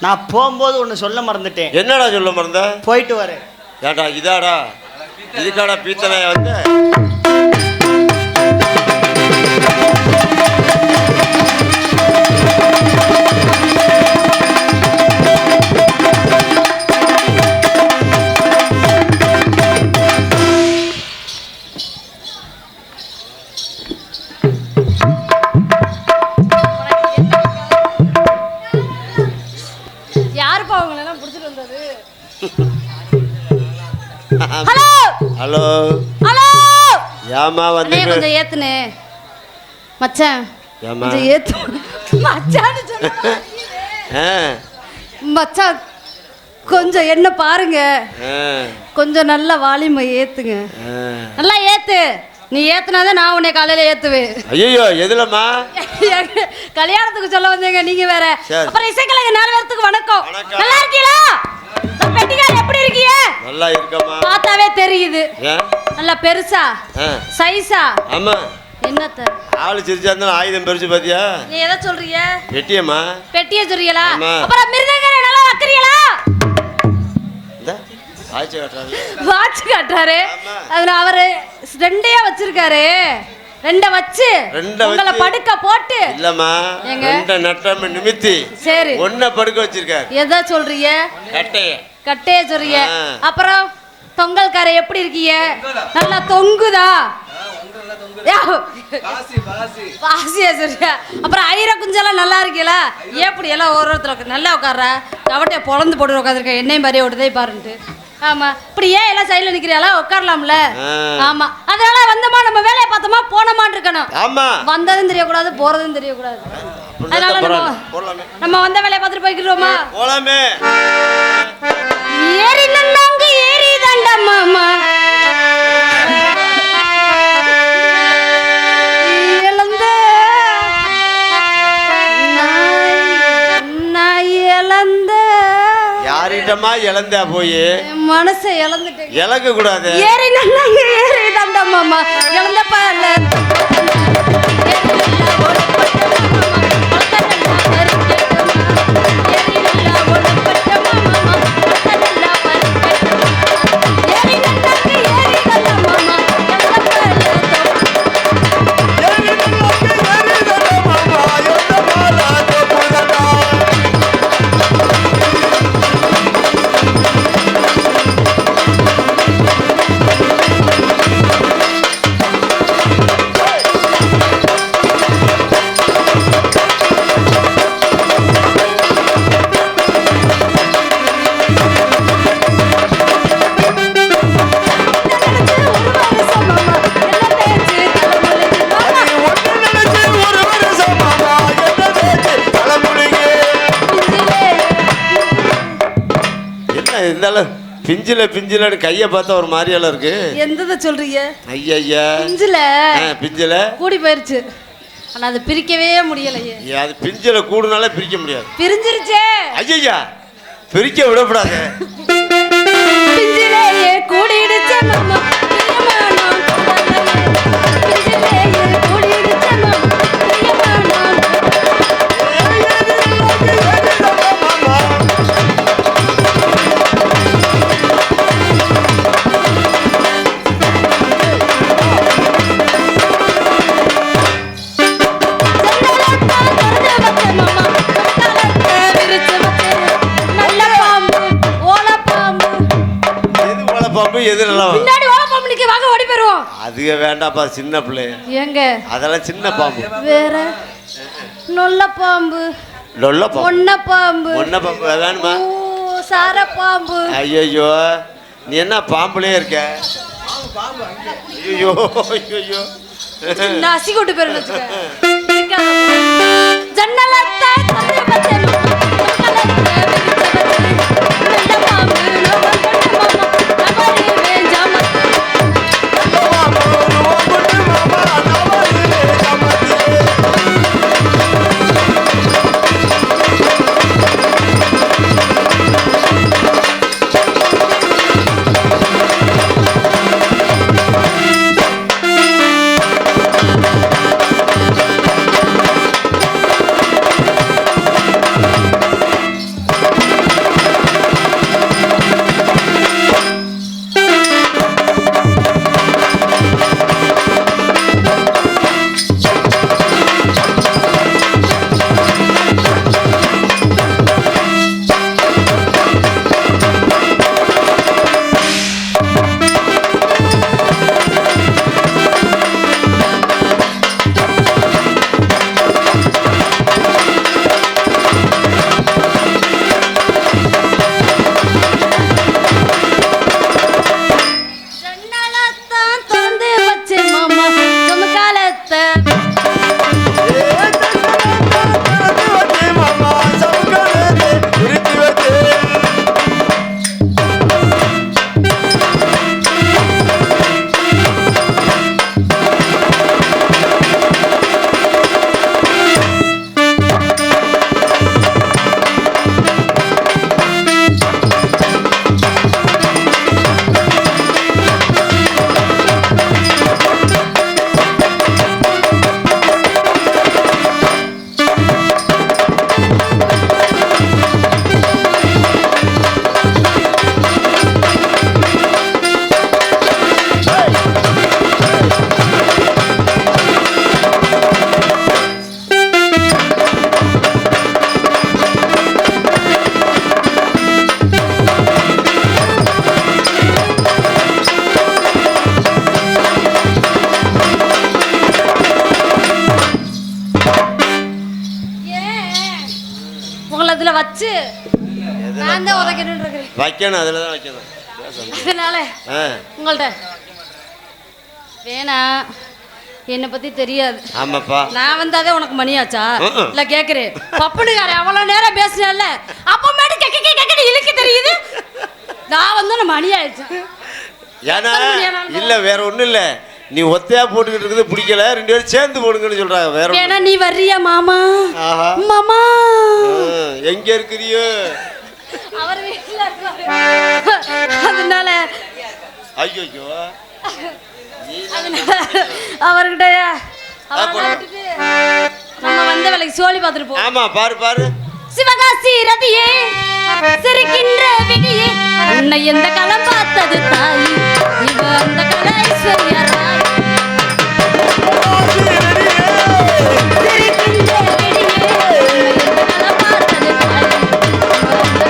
நான் போகும்போது ஒன்று சொல்ல மறந்துட்டேன். என்னடா சொல்ல மறந்த? போயிட்டு வரேன். ஏடா இதாடா இதுக்காடா பீத்தனையா வந்து ஹலோ ஹலோ ஹலோ ஏமா வந்து கொஞ்சம் ஏத்துனே மச்சான். ஏமா கொஞ்சம் ஏத்து மச்சான் மச்சான் கொஞ்சம் என்ன பாருங்க. கொஞ்சம் நல்ல வால்யூமை ஏத்துங்க. நல்லா ஏத்து. நீ ஏத்துனாதான் நான் உன்னை காலையில ஏத்துவேன். ஐயோ எதுலம்மா? கல்யாணத்துக்கு சொல்ல வந்தீங்க நீங்க வேற. அப்புறம் இசைக்கலைஞ 4 பேருக்கு வணக்கம். நல்லா இருக்கீங்களா? பெட்டிகார் எப்படி இருக்கீங்க? நல்லா இருக்கமா. பார்த்தாவே தெரியுது. நல்லா பெருசா சைஸா. ஆமா. என்னத்த ஆளு சிரிச்சா இருந்தாலும் ஆயுதம் பெருசு பாத்தியா? நீ எதை சொல்றீங்க? பெட்டியம்மா. பெட்டிய சொல்றீங்களா? அப்புறம் மிருதங்கரை நல்லா வைக்கிறீங்களா? இந்த வாட்ச் காட்டுறாரு. வாட்ச் காட்டுறாரு. அதுல அவரு ரெண்டையா வச்சிருக்காரு. ரெண்ட வச்சு உங்கள படுக்க போட்டு இல்லம்மா ரெண்ட நட்டம நிமித்தி சரி ஒண்ண படுக்க வச்சிருக்காரு. எதை சொல்றீங்க? கட்டைய சொல்றீங்க. அப்புறம் தொங்கல் கரை எப்படி இருக்கீங்க? நல்லா தொங்குதா? பாசியா சரியா. அப்புறம் ஐர குஞ்செல்லாம் நல்லா இருக்கீங்களா? எப்படி எல்லாம் ஒருத்தருக்கு நல்லா உட்கார்ற கவட்டைய பொழந்து போட்டு உட்காந்துருக்க என்னையும் மாதிரியே விடுதே பாருன்ட்டு. ஆமா இப்படி ஏன் எல்லாம் சைடுல நிக்கிறீங்களா? உட்காரலாம்ல. ஆமா அதனால வந்தமா நம்ம வேலையை பார்த்தோமா போனமான்னு இருக்கணும். ஆமா வந்ததும் தெரியக்கூடாது போறதும் தெரியக்கூடாது. அதனால நம்ம வந்த வேலையை பார்த்துட்டு போய்க்கிறோமா? போலாமே. ஏறி நன்னாங்க ஏறி தாண்டா மாமா இழந்த நான் இழந்த யாரிட்டமா இழந்தா போய் மனசை இழந்துட்டேன். இழக்க கூடாது. ஏறி நன்னாங்க ஏறி தாண்டா மாமா இழந்த பால பிஞ்சில பிஞ்சில கைய பார்த்தா ஒரு மாதிரியால இருக்கு. எந்தத சொல்றீங்க? ஐயா பிஞ்சில பிஞ்சில கூடி போயிருச்சு. ஆனா அது பிரிக்கவே முடியலையே. அது பிஞ்சில கூடுனால பிரிக்க முடியாது. பிரிஞ்சிருச்சே. ஐயா பிரிக்க விடக்கூடாது. பிஞ்சிலேயே கூடிடுச்சே மாமா பிரியமானோ பிஞ்சிலேயே கூடிடுச்சே மாமா பிரியமானோ அதுக வேண்டாப்பா சின்ன பிள்ளை. எங்க அதெல்லாம் சின்ன பாம்பு. வேற நொல்ல பாம்பு நொல்ல பாம்பு ஒன்ன பாம்பு ஒன்ன பாம்பு வேணுமா? சார பாம்பு. ஐயோ நீ என்ன பாம்புலயே இருக்க? ஐயோ ஐயோ நசி கொண்டு போயிரு வச்சுக்க. ஜன்னலத்த தந்தை பச்சை இதுல வச்சு நான் தான் உதைக்கணும்னு இருக்கிறேன். வைக்கணும், அதில் தான் வைக்கணும். அதனால உங்கள்ட்ட வேணாம், என்னை பத்தி தெரியாது. ஆமாப்பா, நான் வந்தாதே உனக்கு மணியாச்சா இல்ல கேக்குறேன். பப்புனுக்காரன் அவ்வளவு நேரம் பேசினேன்ல, அப்பமேட்டு கேக்க இழுக்க தெரியுது. நான் வந்து மணி ஆயிடுச்சு. ஏன்னா இல்ல வேற ஒண்ணும் இல்ல, நீ ஒத்தையா போட்டுக்கிட்டு இருக்குது பிடிக்கல, 2 பேரும் சேர்ந்து போடுங்கன்னு சொல்றாங்க. வேற வேணா நீ வர்றியா மாமா? மாமா எங்க இருக்கிறியோ? அவர் வீட்டுல இருக்காரு. அதனால ஐயோ அவர்கிட்ட நம்ம வந்த வேலைக்கு சோழி பார்த்துட்டு போ. ஆமா, பாரு பாரு. சிவகாசி ரதியே சிரிக்கின்ற விடியே, உன்னை எந்த காலம் பார்த்தது தாய், இவ அந்த கால ஐஸ்வர்யா ராய். சிரிக்கின்ற விடியே, உன்னை எந்த காலம் பார்த்தது தாய், இவ அந்த கால ஐஸ்வர்யா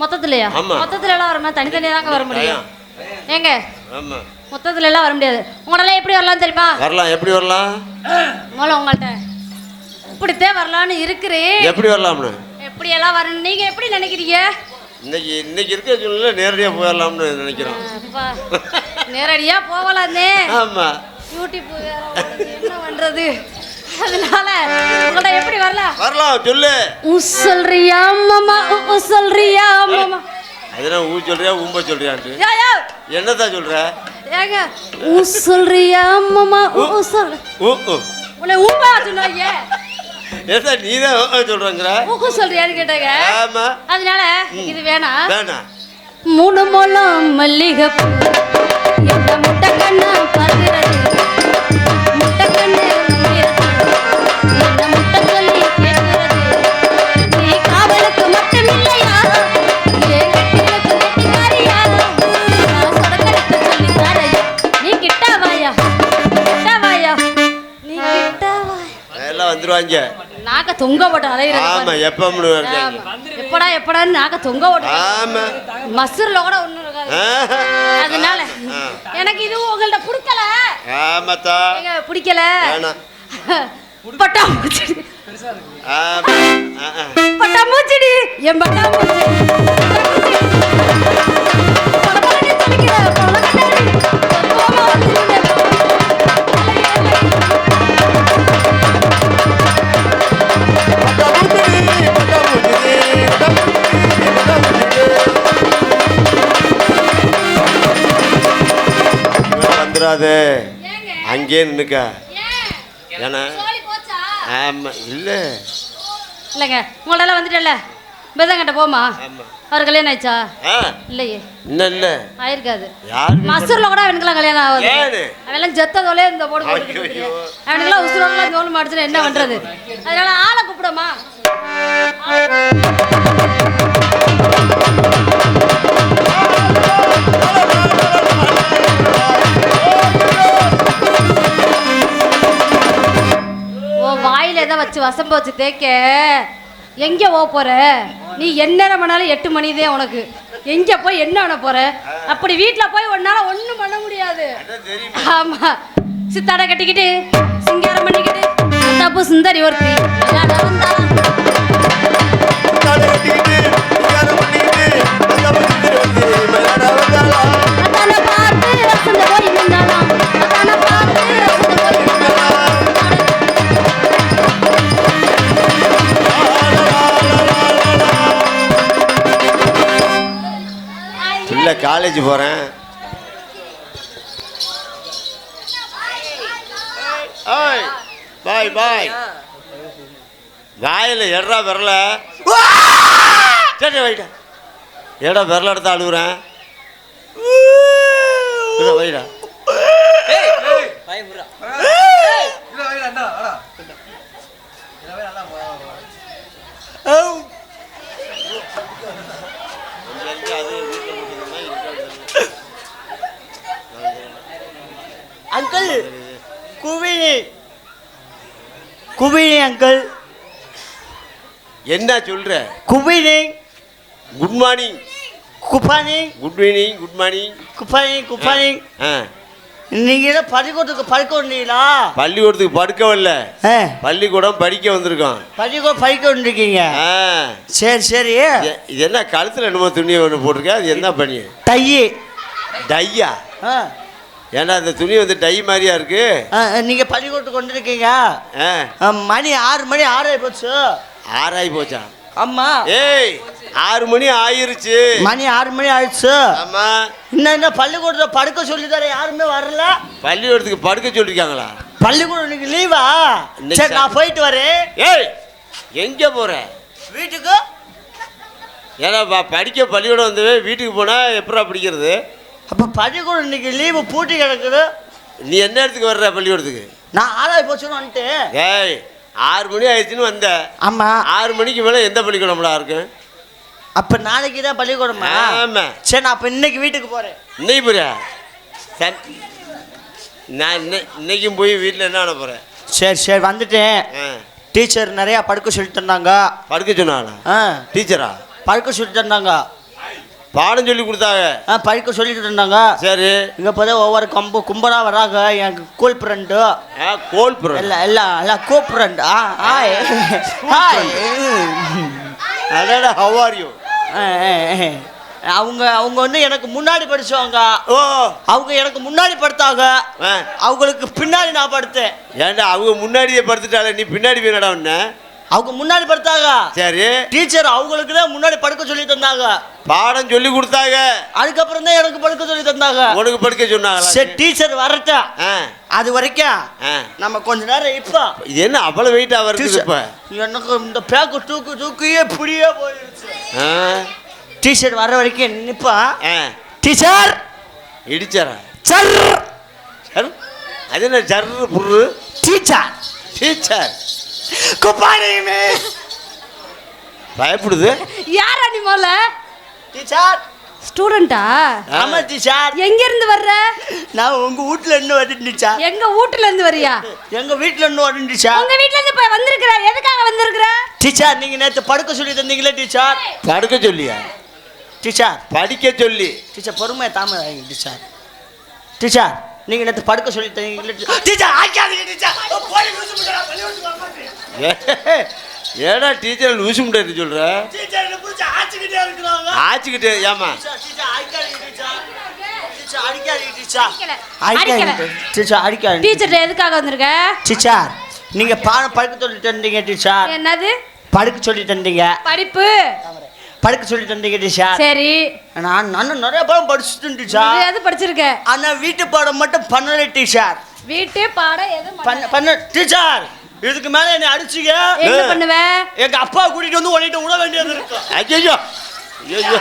மொத்தத்துலயா? மொத்தத்துல எல்லாம் வரமா? தனித்தனியா தாங்க வர முடியும். ஏங்க மொத்தத்துல எல்லாம் வர முடியாது. உங்களால எப்படி வரலாம் தெரியுமா? வரலாம். எப்படி வரலாம்? மோள உங்கள்ட்ட இப்படித்தான் வரலான்னு இருக்கிறேன். எப்படி வரலாம்னு? எப்படி எல்லாம் வரணும் நீங்க எப்படி நினைக்கிறீங்க? இன்னைக்கு இருக்க சூழ்நிலை நேரடியா போயிடலாம்னு நினைக்கிறோம். நேரடியா போகலாமே. ஆமா, யூடியூப் என்ன பண்றது? அதனால உங்கள்ட்ட எப்படி வரலாம்? வரலாம், சொல்லு. சொல்றியா மாமா? சொல்றியா மாமா? அதெல்லாம் ஊ சொல்றியா ஊம்ப சொல்றியான்ட்டு என்னதான் சொல்ற? ஏங்க சொல்றியா மாமா? சொல் உன்னை ஊம்பா சொன்னாங்க. ஏதா நீதான் சொல்றங்கற ஊக்கு சொல்றியான்னு கேட்டாங்க. ஆமா, அதனால இது வேணாம். வேணாம். 3 முழம் மல்லிகைப்பூ என்ன முட்டை கண்ணா பார்க்கிறது, முட்டை கண்ணு என்ன முட்டை சொல்லி கேட்கிறது, நீ காவலுக்கு மட்டும் இல்லையா, ஏன் கட்டிலுக்கு கட்டிக்காரியா, நான் சொடக்கடிக்க சொல்லி தாரையா, நீ கிட்ட வாயா, கிட்ட வாயா, நீ கிட்ட வாயா. எல்லாம் வந்துருவாங்க. நாக்க தொங்க போட்டு அலையிறது. ஆமா, எப்படா எப்படான்னு நாக்க தொங்க போட்டு. ஆமா, மசூர்ல கூட ஒண்ணும் இருக்காது. அதனால எனக்கு இது உங்கள்ட்ட பிடிக்கல. ஆமாத்தா, பிடிக்கல. பட்டாம்பூச்சிடி பட்டாம்பூச்சிடி என் பட்டாம்பூச்சி வந்துடாது, அங்கே நின்னுக்க. ஏன்னா ஆமா, இல்ல இல்லைங்க உங்களெல்லாம் வந்துட்டல பெதங்கிட்ட போமா. அவர் கல்யாணம் ஆயிடுச்சா? இல்லையே, இன்னும் இல்ல ஆயிருக்காது. மசூர்ல கூட அவனுக்குலாம் கல்யாணம் ஆகுது. அவெல்லாம் ஜெத்ததோலே இந்த போடு போட்டு அவனுக்குலாம் உசுரோலாம் தோல் மாடுச்சுன்னா என்ன பண்றது? அதனால ஆளை கூப்பிடமா. வசம்ப வச்சு தேய்க்க எங்கே போற நீ எந்நேரம் பண்ணாலும் 8 மணிதே உனக்கு எங்கே போய் என்ன பண்ண போற அப்படி வீட்டில் போய் உன்னால ஒன்றும் பண்ண முடியாது ஆமா சித்தாடை கட்டிக்கிட்டு சிங்காரம் பண்ணிக்கிட்டு தப்பு சுந்தரி ஒருத்தி இல்லை காலேஜ் போகிறேன். பாய் பாய் வாயில் எட்ரா விரல சரி வைடா ஏடா விரல எடுத்து அழுகுறேன் வைடா அங்கிள் குவினி குவினி அங்கிள் என்ன சொல்ற? குவினி good morning Kuppani good evening good morning Kuppani Kuppani நீங்க என்ன பள்ளிக்கூடத்துக்கு படுக்க வந்தீங்களா? பள்ளிக்கூடத்துக்கு படுக்கவில்லை, பள்ளிக்கூடம் படிக்க வந்திருக்கோம். பள்ளிக்கூடம் படிக்க வந்திருக்கீங்க? சரி சரி. இது என்ன கழுத்துல என்னமோ துணி ஒன்று போட்டிருக்க, அது என்ன பண்ணி? டையி. டையா? ஏன்னா அந்த துணி வந்து டை மாதிரியா இருக்கு. நீங்க பள்ளிக்கூடத்துக்கு வந்திருக்கீங்க. மணி 6 மணி 6 ஆகி போச்சு. 6 ஆகி போச்சா? ஆமா. ஏய் 6 மணி ஆயிருச்சு. மணி 6 மணி ஆயிடுச்சு. ஆமா. என்ன பள்ளிக்கூடத்துல படுக்க சொல்லிட்டாரு, யாருமே வரல. பள்ளிக்கூடத்துக்கு படுக்க சொல்லிருக்காங்களா? பள்ளிக்கூடம் இன்னைக்கு லீவா? சரி நான் போயிட்டு வரேன். ஏய் எங்க போற? வீட்டுக்கு. ஏன்னா படிக்க பள்ளிக்கூடம் வந்து வீட்டுக்கு போனா எப்படா படிக்கிறது? அப்ப பள்ளிக்கூடம் இன்னைக்கு லீவு பூட்டி கிடக்குது. நீ என்ன இடத்துக்கு வர்ற பள்ளிக்கூடத்துக்கு? நான் 6 ஆகி போச்சுன்னு வந்துட்டேன். ஏய் 6 மணி ஆயிடுச்சுன்னு வந்த. ஆமா. 6 மணிக்கு மேலே எந்த பள்ளிக்கூடம்டா இருக்கு? அப்ப நாளைக்கு தான் பள்ளிக்கூடமா? ஆமா. சரி நான் அப்ப இன்னைக்கு வீட்டுக்கு போறேன். இன்னைக்கு போறியா? நான் இன்னைக்கும் போய் வீட்டில் என்ன பண்ண போறேன்? சரி சரி வந்துட்டேன். டீச்சர் நிறைய படுக்க சொல்லிட்டு இருந்தாங்க. படுக்க சொன்னாங்களா? டீச்சரா? படுக்க சொல்லிட்டு இருந்தாங்க. பாடம் சொல்லி கொடுத்தாங்க. படுக்க சொல்லிட்டு இருந்தாங்க. சரி இங்க போதே ஒவ்வொரு கும்பலா வராங்க. எனக்கு கோல் ஃப்ரெண்டு. கோல் ஃப்ரெண்ட் இல்ல இல்ல இல்ல கோ ஃப்ரெண்ட். Hi hi. அடடா ஹவ் ஆர் யூ? அவங்க வந்து எனக்கு முன்னாடி படிச்சவங்க. ஓ அவங்க எனக்கு முன்னாடி படுத்தாங்க. அவங்களுக்கு பின்னாடி நான் படுத்தேன். ஏன்டா அவங்க முன்னாடியே படுத்துட்டால நீ பின்னாடி போய் நடவன? அவங்க முன்னாடி படுத்தாங்க. சரி டீச்சர் அவங்களுக்கு தான் முன்னாடி படுக்க சொல்லி தந்தாங்க. பாடம் சொல்லி கொடுத்தாங்க. அதுக்கப்புறம் தான் எனக்கு படுக்க சொல்லி தந்தாங்க. உனக்கு படுக்க சொன்னாங்க. சரி டீச்சர் வரட்டா. அது வரைக்கும் நம்ம கொஞ்ச நேரம் இப்ப இது என்ன அவ்வளவு வெயிட் ஆவறது? இப்ப எனக்கு இந்த பேக்கு தூக்கியே புடியே போயிடுச்சு. டீச்சர் வர வரைக்கும் நிப்பா. டீச்சர் இடிச்சரா? சர் சர் அது என்ன சர்ரு புரு? டீச்சர் டீச்சர் குப்பானிமே பயப்படுது. யாரா நீ மோல? டீச்சர் ஸ்டூடெண்டா? ஆமா டீச்சர். எங்க இருந்து வர்ற? நான் உங்க வீட்ல இருந்து வரேன் டீச்சர். எங்க வீட்ல இருந்து வரியா? எங்க வீட்ல இருந்து வரேன் டீச்சர். உங்க வீட்ல இருந்து இப்ப வந்திருக்கற எதுக்காக வந்திருக்கற? டீச்சர் நீங்க நேத்து படுக்க சொல்லி தந்தீங்களே டீச்சர். படுக்க சொல்லியா? டீச்சர் படிக்க சொல்லி. டீச்சர் பொறுமையா தாமதாங்க டீச்சர். டீச்சர் நீங்க நேத்து படுக்க சொல்லி தந்தீங்களே டீச்சர். ஆக்காதீங்க டீச்சர். போய் லூசு முடா பள்ளிக்கூடத்துக்கு வர மாட்டேன். ஏடா டீச்சர் லூசு முடான்னு சொல்ற? டீச்சர் என்ன புடிச்சு ஆச்சிக்கிட்டே இருக்காங்க. ஆச்சிக்கிட்டே ஏமா? டீச்சர் ஆக்காதீங்க டீச்சர். டீச்சர் அடிக்காதீங்க டீச்சர். அடிக்காதீங்க டீச்சர் அடிக்காதீங்க. டீச்சர் எதுக்காக வந்திருக்க? டீச்சர் நீங்க பாடம் படுக்க சொல்லி தந்தீங்க டீச்சர். என்னது? படுக்க சொல்லி தந்தீங்க. படிப்பு படுக்க சொல்லி தந்தீங்க டீச்சர். சரி நான் நிறைய பாடம் படிச்சுட்டேன் டீச்சர். எது படிச்சிருக்க? ஆனா வீட்டு பாடம் மட்டும் பண்ணல டீச்சர். வீட்டு பாடம் எது பண்ண டீச்சர். இதுக்கு மேல என்ன அடிச்சீங்க என்ன பண்ணுவ? எங்க அப்பா கூட்டிட்டு வந்து உன்கிட்ட விட வேண்டியது இருக்கு. ஐயோ ஐயோ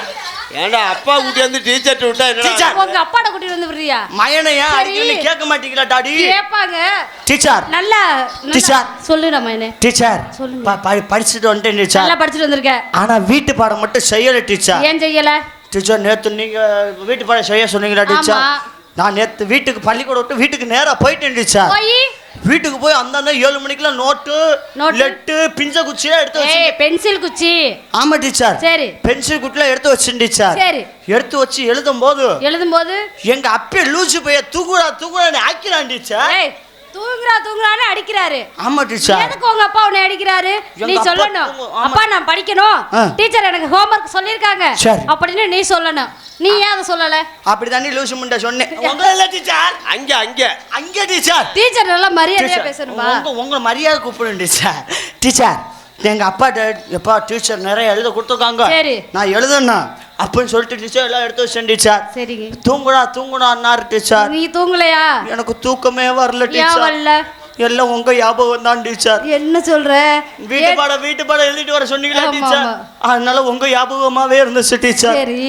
ஏண்டா அப்பா கூட்டி வந்து டீச்சர்ட்ட விட்டா என்னடா? உங்க அப்பாட கூட்டிட்டு வந்து விடுறியா? மயனையா அடிக்கடி கேட்க மாட்டீங்களா டாடி? கேட்பாங்க டீச்சர். நல்லா டீச்சர் சொல்லுடா மயனே. டீச்சர் படிச்சுட்டு வந்துட்டேன் டீச்சர். நல்லா படிச்சுட்டு வந்திருக்க. ஆனா வீட்டு பாடம் மட்டும் செய்யல டீச்சர். ஏன் செய்யல? டீச்சர் நேத்து நீங்க வீட்டு பாடம் செய்ய சொன்னீங்களா டீச்சர்? நான் நேற்று வீட்டுக்கு பள்ளிக்கூடம் விட்டு வீட்டுக்கு நேராக போயிட்டேன் டீச்சர். வீட்டுக்கு போய் அந்த 7 மணிக்கெல்லாம் நோட்டு லெட்டு பிஞ்ச குச்சியா எடுத்து வச்சு பென்சில் குச்சி. ஆமா டீச்சர். சரி. பென்சில் குச்சில எடுத்து வச்சேன் டீச்சர். சரி. எடுத்து வச்சு எழுதும் போது எங்க அப்பே லூசு போய் தூக்குறான்னு ஆக்கிறான் டீச்சர். தூங்குறான்னு அடிக்கிறாரு. ஆமா டீச்சர். எதுக்கு உங்க அப்பா உன்னை அடிக்கிறாரு? நீ சொல்லணும். அப்பா நான் படிக்கணும், டீச்சர் எனக்கு ஹோம்வொர்க் சொல்லிருக்காங்க அப்படின்னு நீ சொல்லணும். நீ ஏன் அதை சொல்லல? அப்படிதானே லூசு முண்டை சொன்னேன். உங்கள டீச்சர் அங்க டீச்சர் நல்லா மரியாதையா பேசணுமா? உங்களை மரியாதை கூப்பிடுங்க டீச்சர். டீச்சர் எங்க அப்பா எப்பா டீச்சர் நிறைய எழுத கொடுத்துருக்காங்க. நான் எழுதணும் அப்படின்னு சொல்லிட்டு டீச்சர் எல்லாம் எடுத்து வச்சேன் டீச்சர். சரிங்க. தூங்குடான்னாரு டீச்சர். நீ தூங்கலையா? எனக்கு தூக்கமே வரல டீச்சர். எல்லாம் உங்க ஞாபகம் தான் டீச்சர். என்ன சொல்ற? வீட்டு பாடம் எழுதிட்டு வர சொன்னீங்களா டீச்சர்? அதனால உங்க ஞாபகமாவே இருந்துச்சு டீச்சர். சரி.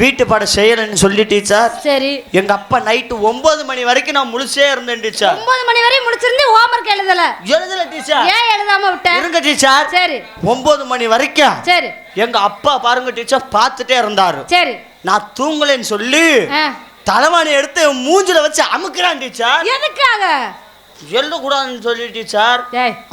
வீட்டு பாடம் செய்யலன்னு சொல்லி டீச்சர். சரி. எங்க அப்பா நைட்டு 9 மணி வரைக்கும் நான் முழிச்சே இருந்தேன் டீச்சர். 9 மணி வரைக்கும் முழிச்சிருந்து ஹோம்வொர்க் எழுதல டீச்சர். ஏன் எழுதாம விட்ட? இருங்க டீச்சர். சரி. 9 மணி வரைக்கும். சரி. எங்க அப்பா பாருங்க டீச்சர் பார்த்துட்டே இருந்தாரு. சரி. நான் தூங்கலைன்னு சொல்லி தலைவாணி எடுத்து மூஞ்சில வச்சு அமுக்குறான் டீச்சர். எதுக்காக? எழுத கூடாதுன்னு சொல்லி டீச்சர்.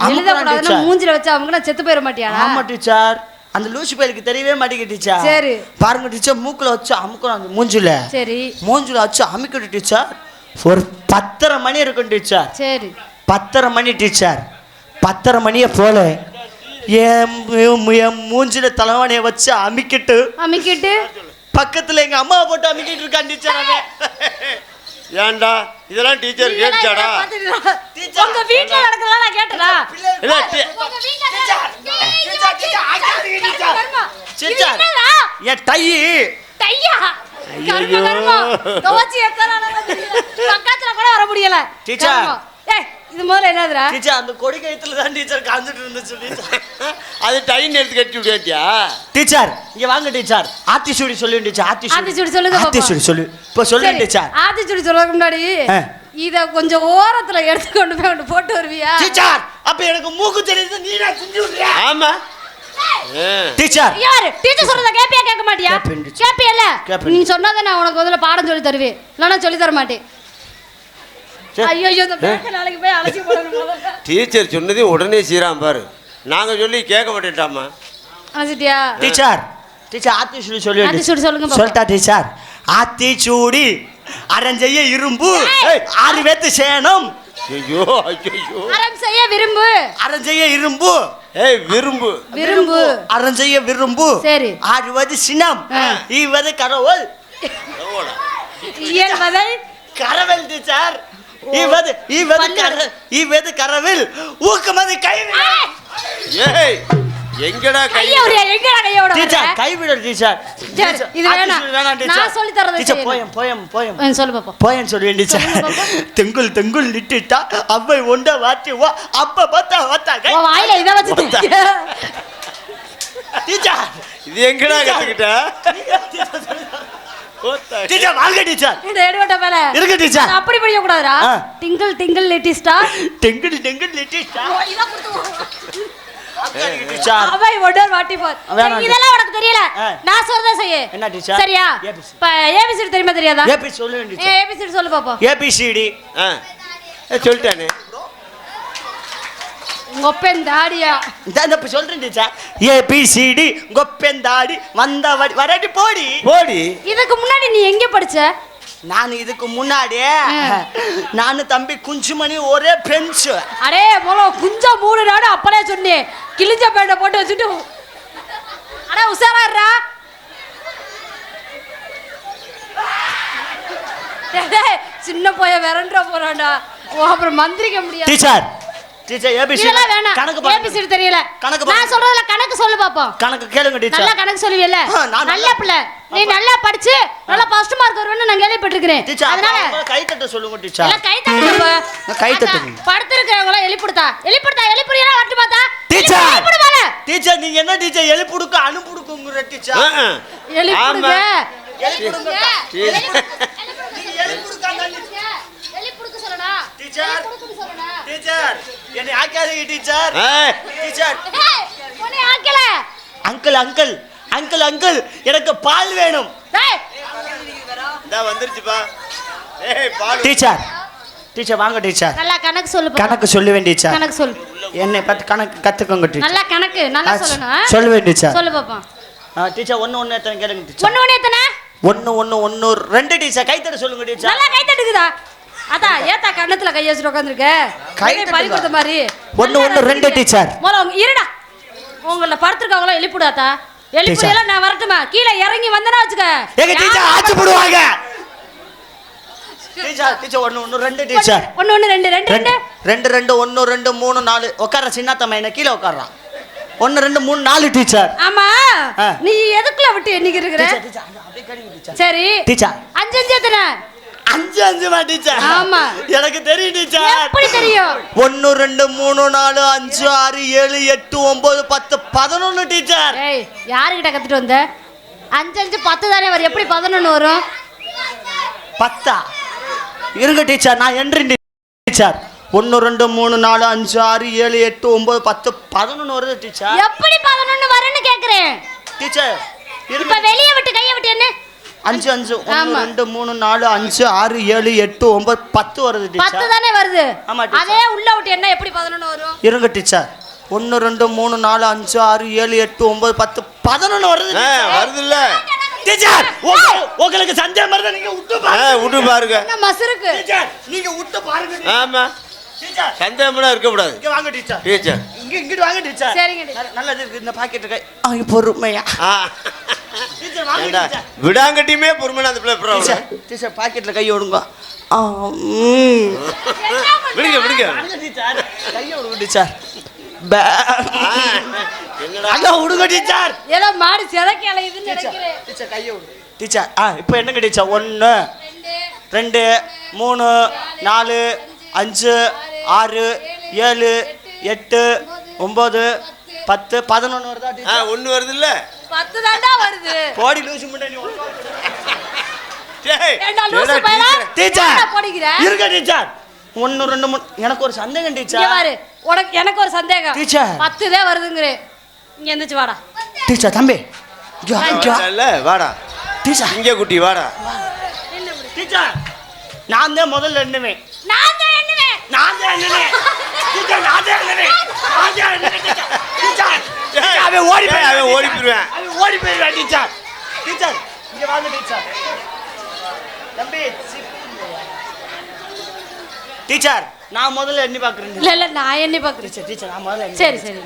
எழுத கூடாதுன்னு மூஞ்சில வச்சு அமுக்குனா செத்து போயிட மாட்டியா? ஆமா டீச்சர். அந்த லூசு பேருக்கு தெரியவே மாட்டேங்குது டீச்சர். சரி. பாருங்க டீச்சர் மூக்குல வச்சு அமுக்குறான் அந்த மூஞ்சில. சரி. மூஞ்சில வச்சு அமுக்கிட்டு டீச்சர் ஒரு 10:30 மணி இருக்கும் டீச்சர். சரி. 10:30 மணி டீச்சர். 10:30 மணியை போல என் மூஞ்சில தலைவாணியை வச்சு அமுக்கிட்டு பக்கத்துல எங்க அம்மாவை போட்டு அமுக்கிட்டு இருக்கான் டீச்சர். அவன் ஏன்டா இதெல்லாம் டீச்சர் கேட்டாடா? உங்க வீட்ல நடக்கறதா நான் கேட்டடா? இல்ல உங்க வீட்ல டீச்சர் என் டையா தோச்சி எத்தனால பக்கத்துல கூட வர முடியல டீச்சர். ஏய் இது முதல்ல என்னதுடா? டீச்சர் அந்த கொடி கயித்துல தான் டீச்சர் காஞ்சிட்டு இருந்துச்சு டீச்சர். அது டைன் எடுத்து கட்டி விட்டியா டீச்சர்? இங்க வாங்க டீச்சர். ஆத்திச்சூடி சொல்லுங்க டீச்சர். ஆத்திச்சூடி சொல்லுங்க. ஆத்திச்சூடி சொல்லு. இப்போ சொல்லுங்க டீச்சர். ஆத்திச்சூடி சொல்றதுக்கு முன்னாடி இத கொஞ்சம் ஓரத்துல எடுத்து கொண்டு போய் போட்டு வருவியா டீச்சர்? அப்ப எனக்கு மூக்கு தெரியுது, நீ நான் செஞ்சு விடுறியா? ஆமா டீச்சர். யாரு டீச்சர் சொல்றத கேப்பியா கேட்க மாட்டியா? கேப்பியல? நீ சொன்னாத நான் உனக்கு முதல்ல பாடம் சொல்லி தருவேன். இல்லனா சொல்லி தர மாட்டேன். ஐயோ இந்த பேக்க நாளைக்கு போய் அலசி போடணும். டீச்சர் சொன்னதே உடனே சீராம் பாரு. நாங்க சொல்லி கேட்க மாட்டேன்டாமா. அலசிட்டியா? டீச்சர் ஆத்திச்சூடி சொல்லு. ஆத்திச்சூடி சொல்லுங்க. சொல்லிட்டா டீச்சர்? ஆத்திச்சூடி அரஞ்செய்ய இரும்பு 6 வேத்து சேனம். ஐயோ ஐயோ. அரஞ்செய்ய விரும்பு. அரஞ்செய்ய இரும்பு. விரும்பு. அரஞ்செய்ய விரும்பு. சரி. 6வது சினம். ஈவது கரவல். இயல்வதை கரவல் டீச்சர். ஈவது கரவில் ஊக்கமது கைவிட. ஏய் எங்கடா கையோட டீச்சர் கைவிட டீச்சர். இது வேணாம் நான் சொல்லி தரது டீச்சர். போயம் சொல்லு பாப்பா. போயம் சொல்லுவேன் டீச்சர். தெங்குல் நிட்டுட்டா அவ்வை ஒண்ட வாட்டி வா அப்ப பார்த்தா ஓ வாயில இத வச்சு டீச்சர். இது எங்கடா கத்துக்கிட்ட? டீச்சர் வாங்க டீச்சர். இந்த எடுவட்ட மேல இருக்கு டீச்சர். அப்படி படிக்க கூடாதுடா. Twinkle little star. Twinkle little star. இத கொடுத்து டீச்சர் அவை ஒடர் வாட்டி பார். இதெல்லாம் உனக்கு தெரியல. நான் சொல்றத செய்ய. என்ன டீச்சர்? சரியா? ஏபிசிடி தெரியுமா தெரியாதா? ஏபிசிடி சொல்லு டீச்சர். ஏபிசிடி சொல்லு பாப்போம். ஏபிசிடி சொல்லிட்டானே. கொப்பன் தாடியா இந்த சொல்றேன் டீச்சர். ஏபிசிடி கொப்பன் தாடி வந்த வரடி போடி. இதுக்கு முன்னாடி நீ எங்க படிச்ச? நான் இதுக்கு முன்னாடியே நானு தம்பி குஞ்சுமணி ஒரே பெஞ்ச். அடே போல குஞ்சா 3 நாடு அப்பறே சொன்னேன். கிழிஞ்ச பேண்ட போட்டு வச்சுட்டு அட உசாராறா. சின்ன போய விரண்டற போறான்டா. அப்புறம் மந்திரிக்க முடியாது. டீச்சர் ஏபிசிடி வேணாம். கணக்கு ஏபிசிடி தெரியல. நான் சொல்றதுல கணக்கு சொல்லு பாப்போம். கணக்கு கேளுங்க டீச்சர். நல்லா கணக்கு சொல்லுவீல்ல? நல்ல பிள்ளை. நீ நல்லா படிச்சு நல்லா ஃபர்ஸ்ட் மார்க் வருவேன்னு நான் கேள்விப்பட்டிருக்கேன். அதனால கை தட்ட சொல்லுங்க டீச்சர். எல்லாம் கை தட்டுங்க. கை தட்டுங்க. படுத்துறவங்க எழுப்பிடுதா எழுப்பிறியா வரட்டு பார்த்தா டீச்சர். டீச்சர் நீங்க என்ன டீச்சர் எழுப்புடுக்க அனுப்புடுக்குங்கற டீச்சர்? எழுப்பிடுங்க. டீச்சர் என்னை ஆக்காதீங்க டீச்சர். உன்னை ஆக்கல. அங்கிள் எனக்கு பால் வேணும். வந்துருச்சுப்பா. டீச்சர் டீச்சர் வாங்க டீச்சர். நல்லா கணக்கு சொல்லு. கணக்கு சொல்லுவேன் டீச்சர். கணக்கு சொல்லு. என்னை பத்தி கணக்கு கத்துக்கோங்க டீச்சர். நல்லா கணக்கு நல்லா சொல்லணும். சொல்லுவேன் டீச்சர். சொல்லு பாப்போம். டீச்சர் 1 1 எத்தனை கேளுங்க டீச்சர். 1 1 எத்தனை? 1 1 1 2 டீச்சர். கை தட்ட சொல்லுங்க டீச்சர். நல்லா கை தட்டுக்குதா? அதான் ஏத்தா கண்ணத்துல கை வச்சுட்டு உட்கார்ந்திருக்க. கை பறி கொடுத்த மாதிரி. 1 1 2 டீச்சர். மோல இருடா. உங்கள படுத்துறவங்கள எழுப்பிடாதா? எழுப்பிடல நான் வரட்டுமா? கீழே இறங்கி வந்தனா வச்சுக்க. எங்க டீச்சர் ஆச்சு போடுவாங்க. Teacher teacher 1 1 2 teacher. 1 1 2 2 2 2 1 2 3 4 உட்கார சின்னத்தம்மா என்ன கீழே உட்கார்றான். 1 2 3 4 டீச்சர். ஆமா நீ எதுக்குள்ள விட்டு எண்ணிக்கிட்டு இருக்கற? டீச்சர் அப்படியே கடிங்க டீச்சர். சரி டீச்சர் 5 5 எத்தனை? 5 5 மா டீச்சர். ஆமா எனக்கு தெரியும் டீச்சர். எப்படி தெரியும்? 1 2 3 4 5 6 7 8 9 10 11 டீச்சர். ஏய் யார்கிட்ட கத்துட்டு வந்த? 5 5 10 தானே வரும். எப்படி 11 வரும்? 10 இருங்க டீச்சர் நான் எண்றேன் டீச்சர். 1 2 3 4 5 6 7 8 9 10 11 வருது டீச்சர். எப்படி 11 வரும்னு கேக்குறேன் டீச்சர். இப்ப வெளிய விட்டு கைய விட்டு என்ன? 5 5 1 2 3 4 5 6 7 8 9 10 வருது டீச்சர். 10 தானே வருது. ஆமா டீச்சர். அதே உள்ள விட்டு என்ன எப்படி 11 வரும்? இருங்க டீச்சர். 1 2 3 4 5 6 7 8 9 10 11 வருது வருது இல்ல டீச்சர். உங்களுக்கு சந்தேகம் வருதா? நீங்க விட்டு பாருங்க. என்ன மசருக்கு? டீச்சர் நீங்க விட்டு பாருங்க. ஆமா டீச்சர் சந்தேகம்லாம் இருக்க கூடாது. இங்க வாங்க டீச்சர். டீச்சர் இங்க வாங்க டீச்சர். சரிங்க டீச்சர். நல்லது இருக்கு இந்த பாக்கெட் கை பொறுமையா. டீச்சர் வாங்க டீச்சர். விடாங்கட்டியுமே பொறுமையா அந்த பிள்ளை டீச்சர் டீச்சர் பாக்கெட்ல கை ஓடுங்க. விடுங்க விடுங்க டீச்சர் கையை விடுங்க டீச்சர். என்னடா விடுங்க டீச்சர். ஏதோ மாடு சிதைக்க அலையுதுன்னு நினைக்கிறேன். டீச்சர் கையை விடுங்க டீச்சர். இப்போ என்னங்க டீச்சர்? 1 2 3 4 5 6 7 8 9 10 11 வருதா டீச்சர்? 1 வருது இல்ல? 10 தான்டா வருது. கோடி லூசு முண்டை நீ ஏண்டா லூசு பையனா? டீச்சர் என்ன படிக்கிற? இருங்க டீச்சர். 1 2 3 எனக்கு ஒரு சந்தேகம் டீச்சர். இங்க பாரு எனக்கு ஒரு சந்தேகம். டீச்சர் 10 தான் வருதுங்கறே. இங்க எந்திரச்சு வாடா. டீச்சர் தம்பி இல்ல வாடா. டீச்சர் இங்க குட்டி வாடா. டீச்சர் நான் தான் முதல்ல எண்ணுவேன். நான் தான் எண்ணுவேன். டீச்சர் நான் தான் எண்ணுவேன். டீச்சர் அவன் ஓடி போயிடுவேன். டீச்சர் டீச்சர் இங்க வாங்க டீச்சர். தம்பி டீச்சர் நான் முதல்ல எண்ணி பார்க்குறேன். இல்ல நான் எண்ணி பார்க்குறேன். டீச்சர் நான் முதல்ல சரி சரி.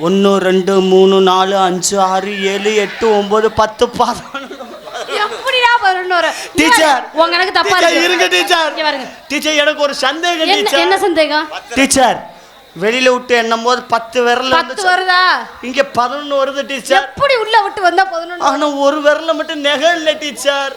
1 2 3 4 5 6 7 8 9 10 11 எப்படிடா 11 வரும்? டீச்சர் உங்க எனக்கு தப்பா இருக்கு. இருங்க டீச்சர். இங்க பாருங்க டீச்சர் எனக்கு ஒரு சந்தேகம் டீச்சர். என்ன சந்தேகம்? டீச்சர் வெளியில விட்டு எண்ணும் போது 10 விரல் 10 வருதா? இங்க 11 வருது டீச்சர். எப்படி உள்ள விட்டு வந்தா 11? ஆனா ஒரு விரல்ல மட்டும் நெகை இல்ல டீச்சர்.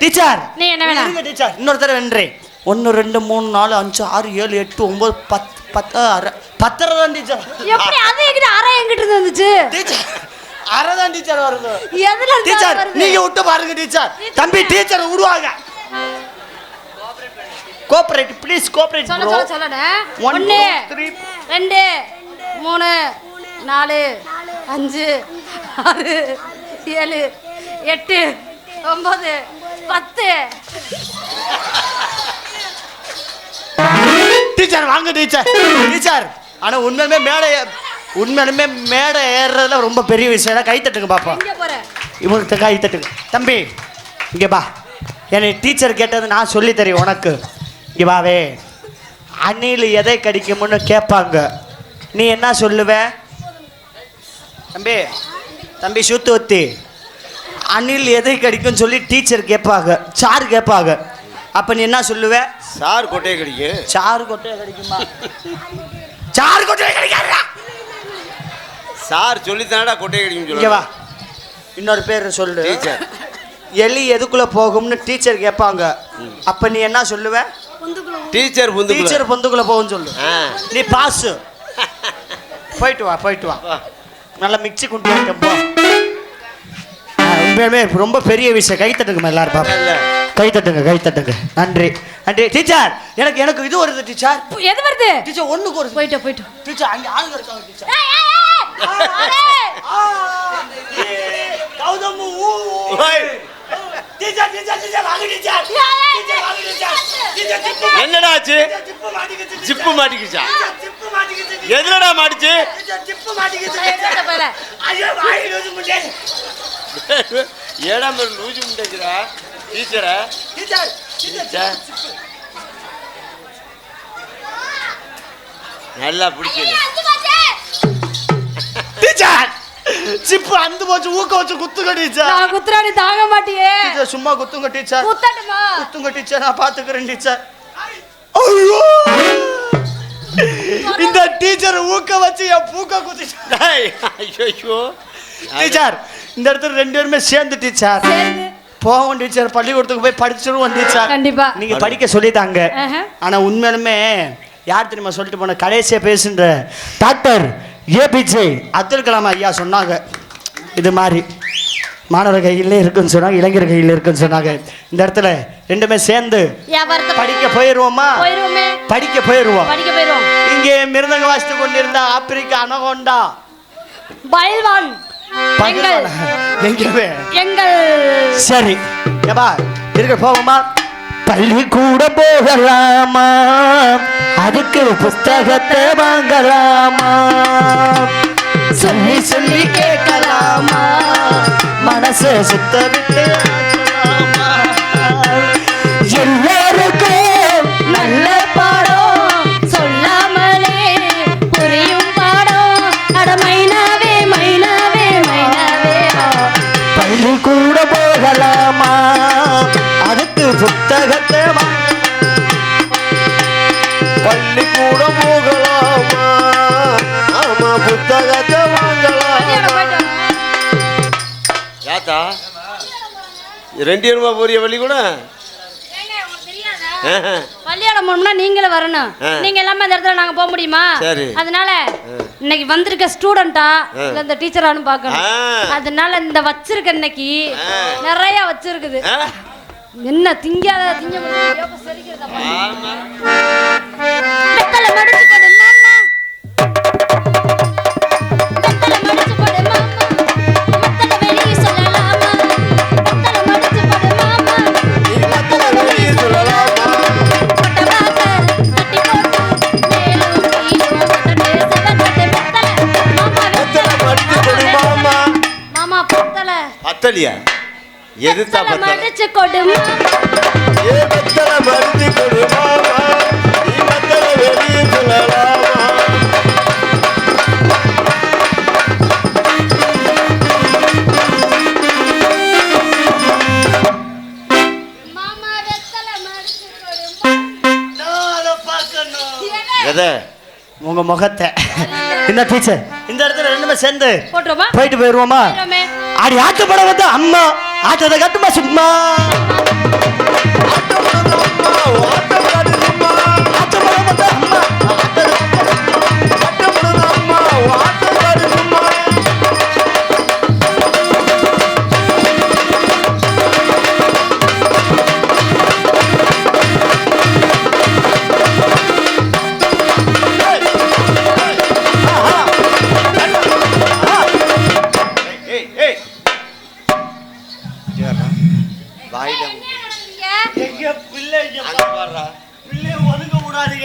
டீச்சர் நீ என்ன வேணா? இருங்க டீச்சர் இன்னொரு தடவை வென்றேன். 1 2 3 4 5 6 7 8 9 10 10 10 தான் டீச்சர். எப்படி அது எங்கிட்ட அரை எங்கிட்ட இருந்து வந்துச்சு? டீச்சர் அரை தான் டீச்சர் வருது. எதுல இருந்து டீச்சர் வருது? நீங்க விட்டு பாருங்க டீச்சர். தம்பி டீச்சர் விடுவாங்க. Cooperate please cooperate bro. சொல்லடா. 1 2 3 4 5 6 7 8 9 10 டீச்சர் வாங்க டீச்சர். டீச்சர் ஆனா உண்மையாலுமே மேடை ஏறுறதுல ரொம்ப பெரிய விஷயம். கை தட்டுங்க பாப்பா. எங்க போற? இவனுக்கு கை தட்டுங்க. தம்பி இங்க பா. என்னை டீச்சர் கேட்டது நான் சொல்லி தரேன் உனக்கு. இங்க பாவே. அணில் எதை கடிக்கும்னு கேட்பாங்க. நீ என்ன சொல்லுவ தம்பி? தம்பி சூத்துவத்தி அணில் எதை கடிக்கும்னு சொல்லி டீச்சர் கேட்பாங்க. சார் கேட்பாங்க. அப்ப நீ என்ன சொல்லுவ? சார் கொட்டையை கடிக்கும். சார் கொட்டையை கடிக்குமா? சார் கொட்டையை கடிக்காதா? சார் சொல்லி தானடா கொட்டையை கடிக்கும் இங்க வா. சொல்லுங்க. இன்னொரு பேர் சொல்லு. டீச்சர் எலி எதுக்குள்ள போகும்னு டீச்சர் கேட்பாங்க. அப்ப நீ என்ன சொல்லுவ? டீச்சர் பொந்துக்குள்ள போகும்னு சொல்லு. நீ பாஸ். போயிட்டு வா. நல்லா மிக்சி கொண்டு வந்துட்டோம் போ. உண்மையுமே ரொம்ப பெரிய விஷயம். கை தட்டுங்க எல்லாரும் பாப்பா. கை தட்டுங்க. நன்றி டீச்சர். எனக்கு இது வருது டீச்சர். எது வருது? டீச்சர் ஒண்ணுக்கு ஒரு போயிட்டு டீச்சர் அங்க ஆளுங்க இருக்காங்க டீச்சர். கௌதம் டீச்சர் என்னடா ஆச்சு? ஜிப்பு மாட்டிக்கிச்சா? எதுலடா மாட்டிச்சு? ஏடா மாதிரி லூஜு முட்டைக்கிறா டீச்சரா? நல்லா பிடிச்சது. டீச்சர் சிப்பு அந்து போச்சு, ஊக்க வச்சு குத்துங்க டீச்சர். நான் குத்துறாடி தாங்க மாட்டியே. டீச்சர் சும்மா குத்துங்க டீச்சர். குத்தட்டுமா? குத்துங்க டீச்சர், நான் பாத்துக்கிறேன் டீச்சர். ஐயோ, இந்த டீச்சர் ஊக்க வச்சு என் பூக்க குத்திச்சு. ஐயோ டீச்சர் இந்த இடத்துல 2 பேருமே சேர்ந்து டீச்சர் போவோம் டீச்சர், பள்ளிக்கூடத்துக்கு போய் படிச்சிருவோம் டீச்சர். கண்டிப்பா நீங்க படிக்க சொல்லிட்டாங்க. ஆனா உண்மையிலுமே யார் தெரியுமா சொல்லிட்டு போன கடைசியா பேசுன்ற டாக்டர் ஏபிஜே அப்துல் கலாம் ஐயா சொன்னாங்க, இது மாதிரி மாணவர் கையிலே இருக்குன்னு சொன்னாங்க, இளைஞர் கையில் இருக்குன்னு சொன்னாங்க. இந்த இடத்துல 2 சேர்ந்து படிக்க போயிருவோமா? படிக்க போயிருவோம். இங்கே மிருதங்க வாசித்து கொண்டிருந்த ஆப்பிரிக்கா அனகோண்டா பயில்வான் எங்கவே எங்கள் சரி ஏபா இருக்க போவோமா? பள்ளி கூட போகலாமா? அதுக்கு புஸ்தகத்தை வாங்கலாமா? சொல்லி சொல்லி கேட்கலாமா? மனசை சுத்த விட்டு எல்லாருக்கும் நல்ல பாடம் சொல்லாமலே புரியும் பாடம். அட மைனாவே மைனாவே மைனாவே பள்ளி கூட போகலாமா? அதுக்கு புத்தகத்தை பள்ளி கூட போகலாமா? ஆமா புத்தகத்தை வாங்கலாம். யாத்தா 2 பேருமா போறிய வழி கூட? கல்யாணம் பண்ணா நீங்களே வரணும். நீங்க எல்லாமே அந்த இடத்துல நாங்க போக முடியுமா? அதனால இன்னைக்கு வந்திருக்க ஸ்டூடெண்டா இல்ல இந்த டீச்சரானு பார்க்கணும். அதனால இந்த வச்சிருக்க இன்னைக்கு நிறைய வச்சிருக்குது. என்ன திங்காத திங்க முடியாது சரிக்கிறதா? வெத்தல மடிச்சு போடு மாமா, வெத்தல மடிச்சு போடு மாமா, வெத்தல வெளிய சொல்லலாமா? வெத்தல மடிச்சு போடு மாமா, வெத்தல வெளிய சொல்லலாமா? பட்டவாக்க கட்டி போட்டு மேலும் கீழும் கட்டடே செவக்கட்டே வெத்தல மாமா, வெத்தல மடிச்சு போடு மாமா. மாமா பத்தல பத்தலியா? எதுதா பத்தல? மடிச்சு கொடு மாமா, ஏ வெத்தல மடிச்சு கொடு மாமா, நீ வெத்தல வெளிய சொல்லலாமா? மாமா வெத்தல மடிச்சு கொடு மாமா. நான் பார்க்கணும் எதை? உங்க முகத்தை. என்ன டீச்சர் இந்த இடத்துல 2 சேர்ந்து போட்டுருமா? போயிட்டு போயிருவோமா? அடி ஆட்டு படம் வந்து அம்மா ஆட்டத்தை கட்டுமா சும்மா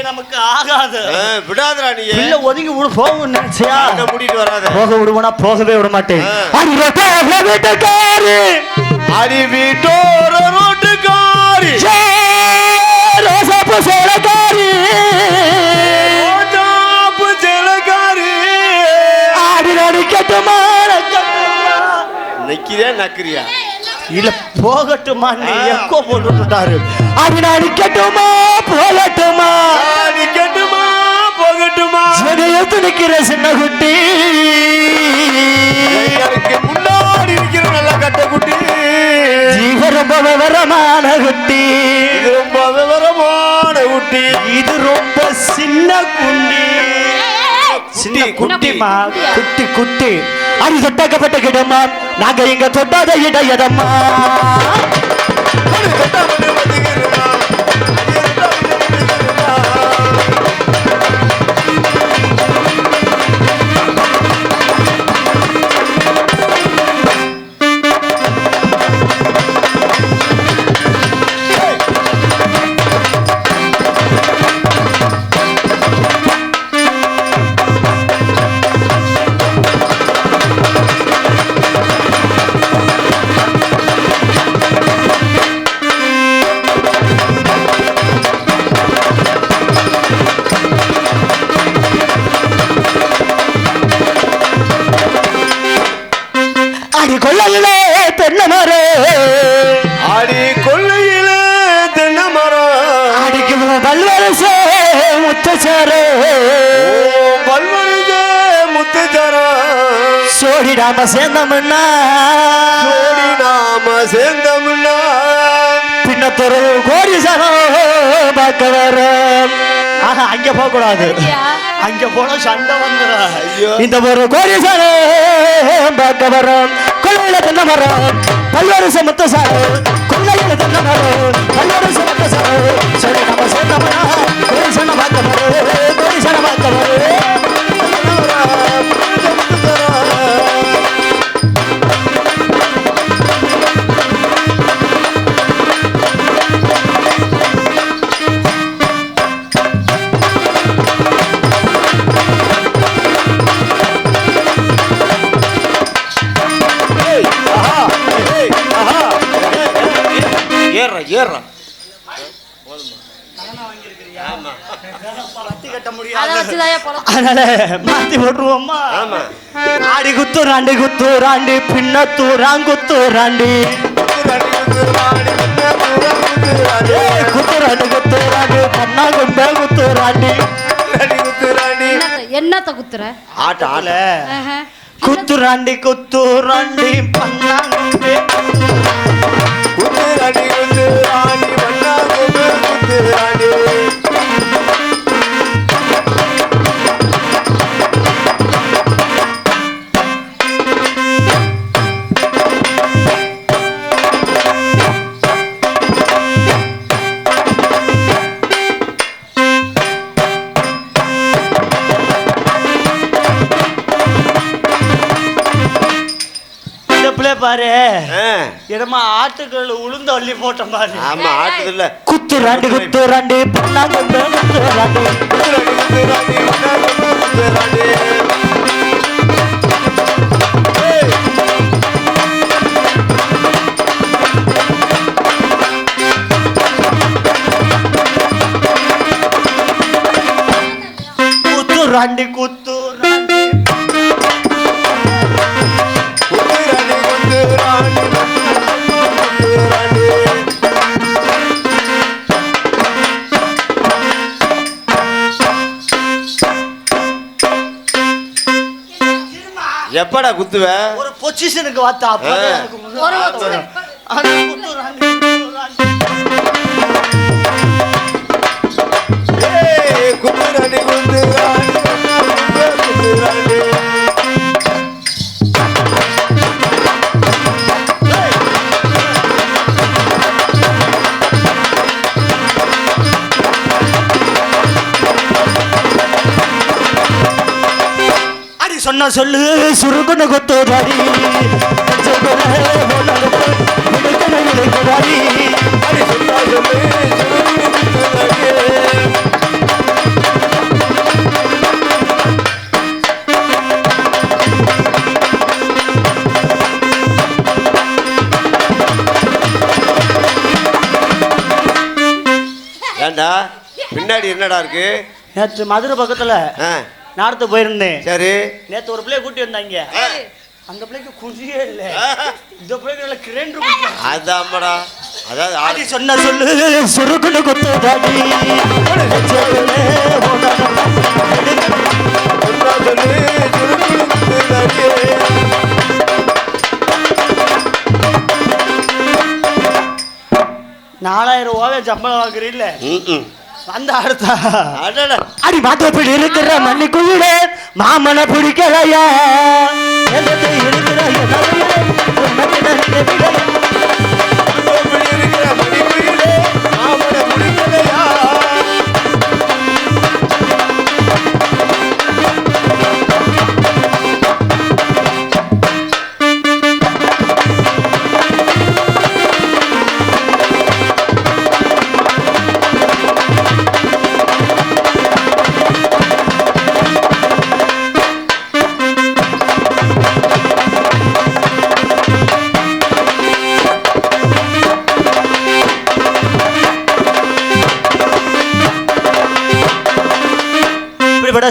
நமக்கு ஆகாது. விடாதடா நீ. இல்ல ஒதுங்கி விடு போகும் நினைச்சியா? என்ன மூடிட்டு வராத. போக விடுவனா போகவே விட மாட்டேன். அடி வீட்டுக்காரி, அடி வீட்டோர ரோட்டுக்காரி, ரோசாப்பு சேலக்காரி, ரோசாப்பு சேலக்காரி, ஆடி நடிக்கட்டுமா நிக்கிறியா நக்கிறியா? இல்ல போகட்டுமா? எக்கோ போட்டுட்டாரு. அடி நடிக்கட்டுமா போகட்டுமா? நிக்கட்டுமா போகட்டுமா? எடுத்து நிக்கிற சின்ன குட்டி, எனக்கு முன்னாடி நிக்கிற நல்ல கட்ட குட்டி, இது ரொம்ப விவரமான குட்டி, இது ரொம்ப விவரமான குட்டி, இது ரொம்ப சின்ன குட்டி, சின்ன குட்டிமா, குட்டி குட்டி. அது தொட்டாக்கப்பட்ட கிடமா, நாங்க இங்க தொட்டாத இடையதம்மா. ஜோடி நாம சேர்ந்தோம்னா ஜோடி நாம சேர்ந்தோம்னா பின்னத்தொரு கோடி சனம் பார்க்க வர. அங்க போக கூடாது, அங்க போனா சண்டை வந்துடும். இந்த ஒரு கோடி சனம் பார்க்க வரோம். கொள்ளையில தென்ன மரம் பல்வேறு சமத்த சாரம், கொள்ளையில தென்ன மரம் பல்வேறு சமத்த சாரம். சரி நம்ம சேர்ந்தோம்னா கோடி சனம் பார்க்க வரும், கோடி சனம் பார்க்க வரும். ஏறா அதனால மாத்தி போட்டுருவோம்மா. ஆடி குத்து ராண்டி குத்து ராண்டி பின்னத்தூராங்குத்து ராண்டி குத்து ராண்டி குத்து ராண்டி பண்ணா கும்பே குத்து ராண்டி என்னத்த குத்துற ஆட்ட ஆல குத்து ராண்டி பண்ணா கும்பே குத்து ராண்டி பண்ணா கும்பே குத்து ராண்டி. பாரு இடமா ஆட்டுகள் உளுந்த அள்ளி போட்ட மாதிரி. ஆமா ஆட்டுது இல்ல. குத்து ராண்டி பண்ணாங்க குத்து ராண்டி குத்து ராண்டி எப்படா குத்துவ? ஒரு பொசிஷனுக்கு வாத்தா சொன்ன சொல்லு சுருகுன கொத்தோதாரி ஏண்டா பின்னாடி என்னடா இருக்கு? நேற்று மதுரை பக்கத்துல நார்த்து போயிருந்தேன். சரி நேத்து ஒரு பிள்ளைய கூட்டி வந்தாங்க. அந்த பிள்ளைக்கு குஞ்சியே இல்ல, இந்த பிள்ளைக்கு நல்ல கிரேண்ட் இருக்கு. அதான்டா. அதாவது ஆதி சொன்ன சொல்லு சுருகுன கொத்தோதாரி ₹4000 சம்பளம் வாங்குறீல்ல, அந்த அடுத்தா அடி மாத்தப்படி இருக்கிற மண்ணுக்குள்ளே மாமனை பிடிக்கலையா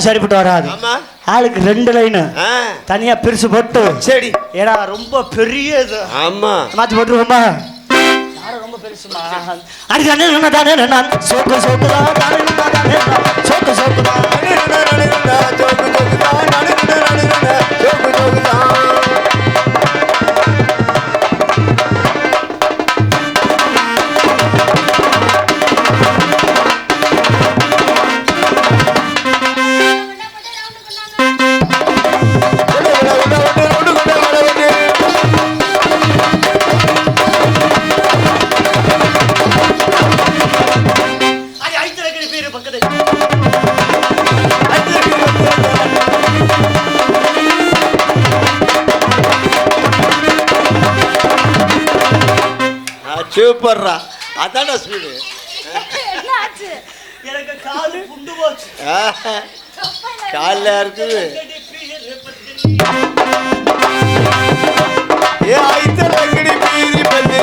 சரிப்பட்டு வராது. ஆளுக்கு 2 லைன் தனியா பிரிச்சு போட்டு சரி. ஏன்னா ரொம்ப பெரிய இது. ஆமா மாத்தி போட்டுருவோமா? யாரும் ரொம்ப பெருசுமா அடி தானே நான் சோக்கு சோக்கு சோக்கு சோக்கு சூப்பர்ரா, அதான்டா ஸ்பீடு. என்ன ஆச்சு? எனக்கு காலு புண்டு போச்சு. காலில் இருக்குது. ஏ ஐத்தலங்கடி பீரி பத்தி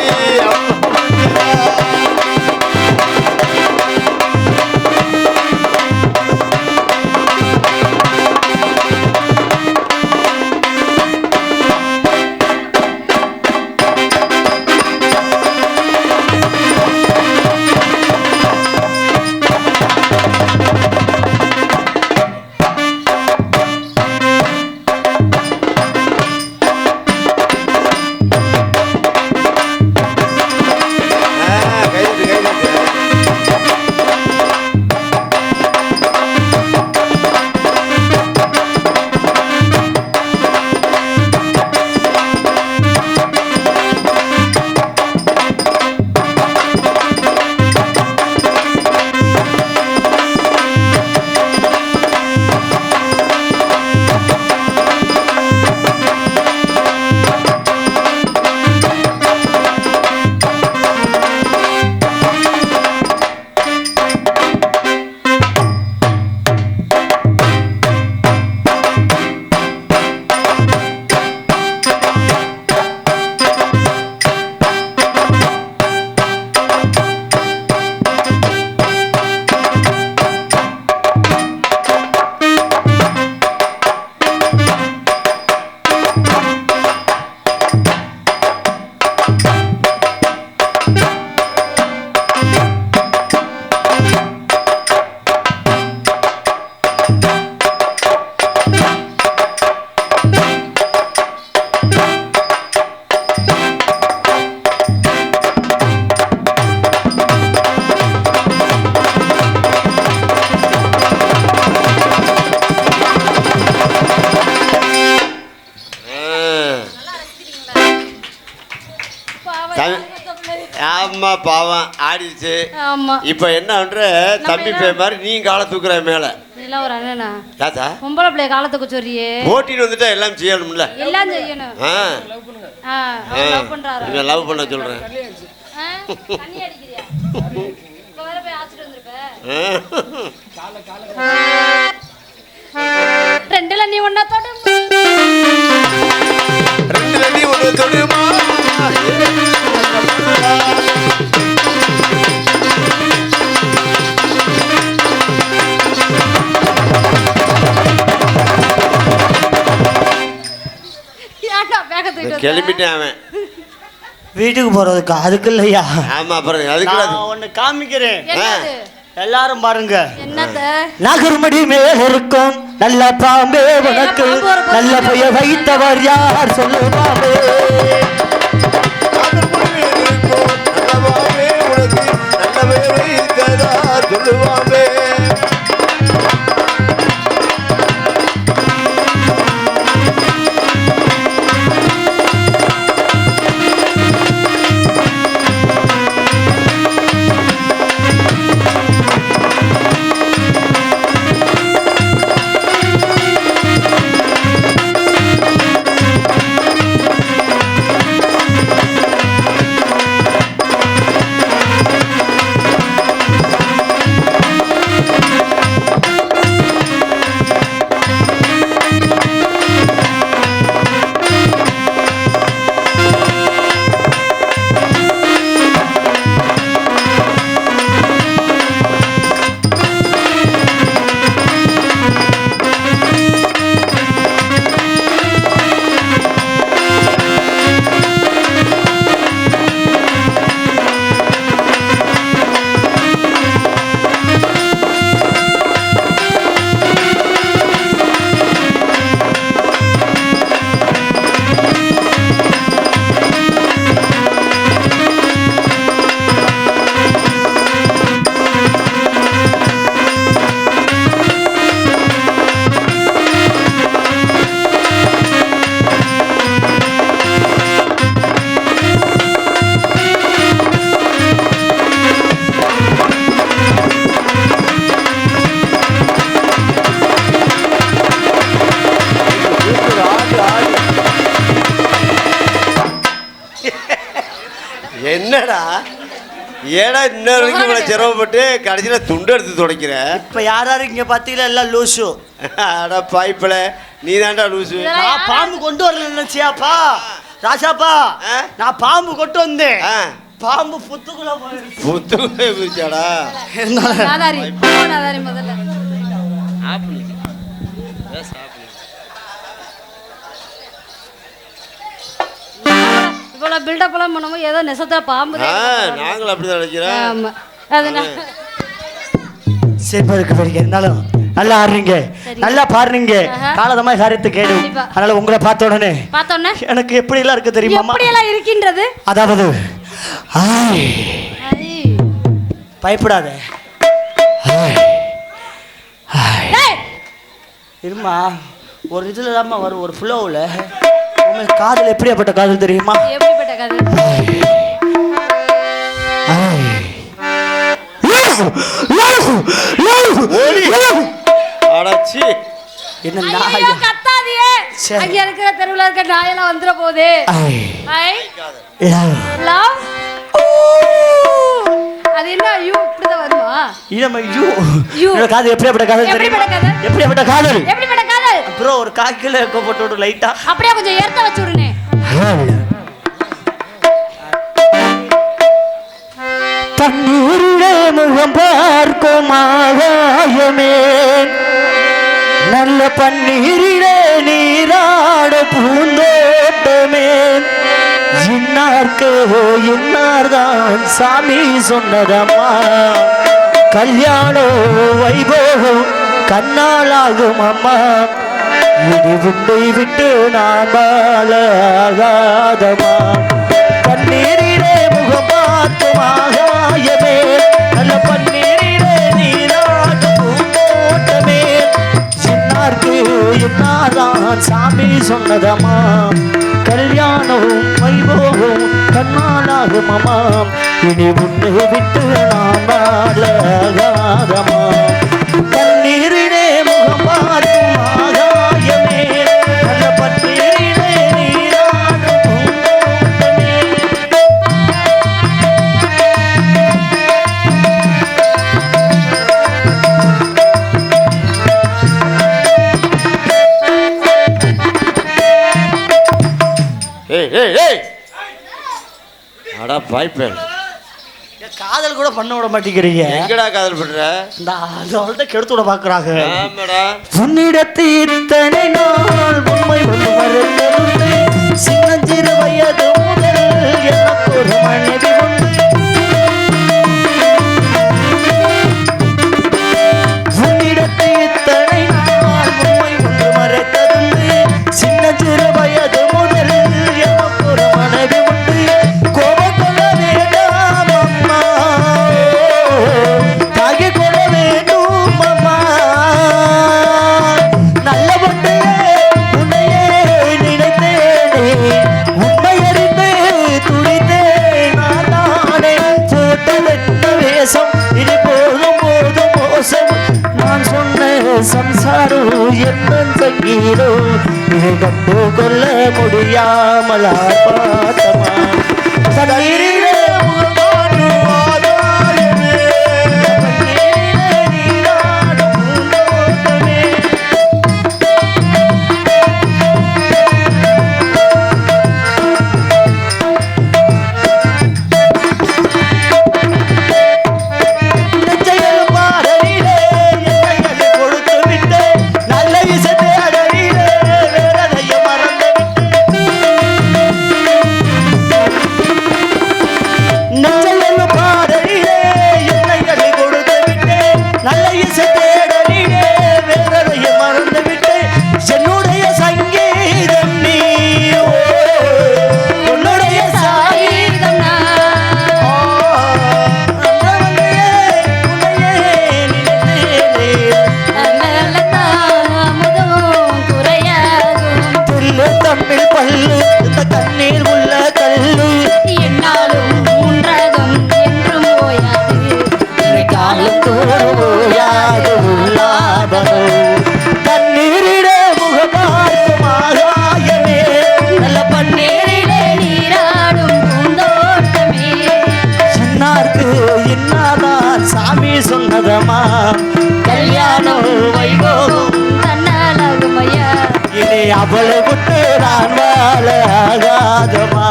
ஆமா பாவம் ஆடிடுச்சு. ஆமா. இப்போ என்ன பண்ற தம்பி பே மாதிரி நீ காலை தூக்குற மேல. இதெல்லாம் ஒரு அண்ணனா? தாத்தா பொம்பளை பிள்ளைய காலத்துக்கு சொல்றியே. ஓட்டிட்டு வந்துட்டா எல்லாம் செய்யணும்ல. எல்லாம் செய்யணும். லவ் பண்றாரு. இவன் லவ் பண்ண சொல்றேன். தண்ணி அடிக்கிறியா? இப்ப வேற போய் ஆச்சிட்டு வந்திருப்ப. ரெண்டுல நீ ஒண்ணா தொடு. ரெண்டுல நீ ஒண்ணு தொடுமா? கிளம்பிட்டேன் அவன் வீட்டுக்கு போறதுக்கு. அதுக்கு இல்லையா? ஆமா அப்புறம் அதுக்கு ஒண்ணு காமிக்கிறேன். என்னது? எல்லாரும் பாருங்க. என்னத்த? நகர்மடி மேல் இருக்கும் நல்ல பாம்பே உனக்கு நல்ல பெய வைத்தவர் யார் சொல்லுவாமே. சொல்லுவாமே. என்னடா ஏடா இன்னொரு வரைக்கும் இவ்வளோ சிரமப்பட்டு கடைசியில் துண்டு எடுத்து துடைக்கிற? இப்போ யாராரு இங்கே பார்த்தீங்களா எல்லாம் லூசு. அடா பாய்ப்பில் நீ தான்டா லூசு. நான் பாம்பு கொண்டு வரல நினைச்சியாப்பா ராஜாப்பா? நான் பாம்பு கொண்டு வந்தேன். பாம்பு புத்துக்குள்ள போயிடுச்சு. புத்துக்குள்ளே போயிடுச்சாடா? நாதாரி நாதாரி முதல்ல இவ்வளோ பில்டப் எல்லாம் பண்ணும்போது ஏதோ நெசத்துல பாம்பு நாங்களும் அப்படி தான் நினைக்கிறோம். ஆமா அதனால சரி இருக்கு பெரிய இருந்தாலும் நல்லா ஆடுறீங்க, நல்லா பாடுறீங்க, காலதமா காரியத்தை கேடு. அதனால உங்களை பார்த்த உடனே எனக்கு எப்படி எல்லாம் இருக்கு தெரியுமா? எப்படி எல்லாம் இருக்கின்றது? அதாவது பயப்படாத இருமா, ஒரு இதுல தாம்மா வரும், ஒரு ஃப்ளோவில். உங்களுக்கு காதல் எப்படியாப்பட்ட காதல் தெரியுமா? எப்படிப்பட்ட காதல்? என்ன கத்தாதியே, அங்க இருக்கிற தெருவுல இருக்க நாயெல்லாம் வந்துற போதே. அது என்ன யூ இப்படிதான் வருமா? இதமா யூ காதல் எப்படியாப்பட்ட காதல் தெரியுமா? எப்படியாப்பட்ட காதல்? எப்படிப்பட்ட காதல்? அப்புறம் ஒரு காக்கில போட்டு விடு லைட்டா, அப்படியே கொஞ்சம் ஏர்த்த வச்சு விடுனே. தண்ணீரிலே முகம் பார்க்கும் ஆகாயமே, நல்ல பன்னீரிலே நீராட பூந்தோட்டமே, இன்னார்க்கு இன்னார்தான் சாமி சொன்னதம்மா, கல்யாண வைபோகம் கண்ணாலாகும் அம்மா, இனி உண்டை விட்டு நான் வாழாகாதம்மா, கண்ணீரிலே முகம் பார்க்கும் ஆகாயமே, நல்ல பன்னீரிலே நீராடும் பூந்தோட்டமே, சின்னார்க்கு இன்னார்தான் சாமி சொன்னதம்மா, கல்யாணம் வைபோகம் கண்ணாலாகும் அம்மா, இனி உன்னை விட்டு நாம் வாழாகாதம்மா, கண்ணீரிலே முகம் பார்க்கும் ஆகாயமே, நல்ல பன்னீரிலே நீராடும் பூந்தோட்டமே. அடா பாய்ப்பேன், காதல் கூட பண்ண விட மாட்டேங்கிறீங்க. எங்கடா காதல் பண்ற? இந்த அவள்கிட்ட கெடுத்து விட பாக்குறாங்க. ஆமாடா. உன்னிடத்து இத்தனை நாள் உண்மை ஒன்று மறந்ததுண்டு, சின்னஞ்சிறு வயது முதல் எனக்கு ஒரு மனைவி உண்டு, உன்னிடத்து இத்தனை நாள் உண்மை ஒன்று மறைத்ததுண்டு, சின்னஞ்சிறு வயது முதல் எனக்கு ஒரு மனைவி உண்டு, கோபம் கொள்ள வேண்டாம் அம்மா, தாகி கொள்ள வேண்டும் அம்மா, நல்ல பொண்ணையே உன்னையே நினைத்தேனே, உண்மை அறிந்து துடித்தேன் நான் தானே, போட்டதென்ன வேஷம் இனி போதும் போதும் மோசம், நான் சொன்ன சம்சாரம் என்ன சங்கீதம், இதை கண்டு கொள்ள முடியாமல் பார்த்தமா, தண்ணீரிலே முகம் பார்க்கும் ஆகாயமே, கண்ணீரிலே நீராடும் பூந்தோட்டமே. நெஞ்சையில் பாடலிலே எண்ணங்களை கொடுத்து விட்டு, நல்ல இசை அடலிலே வேறதையும் மறந்து விட்டு, ஆகாதமா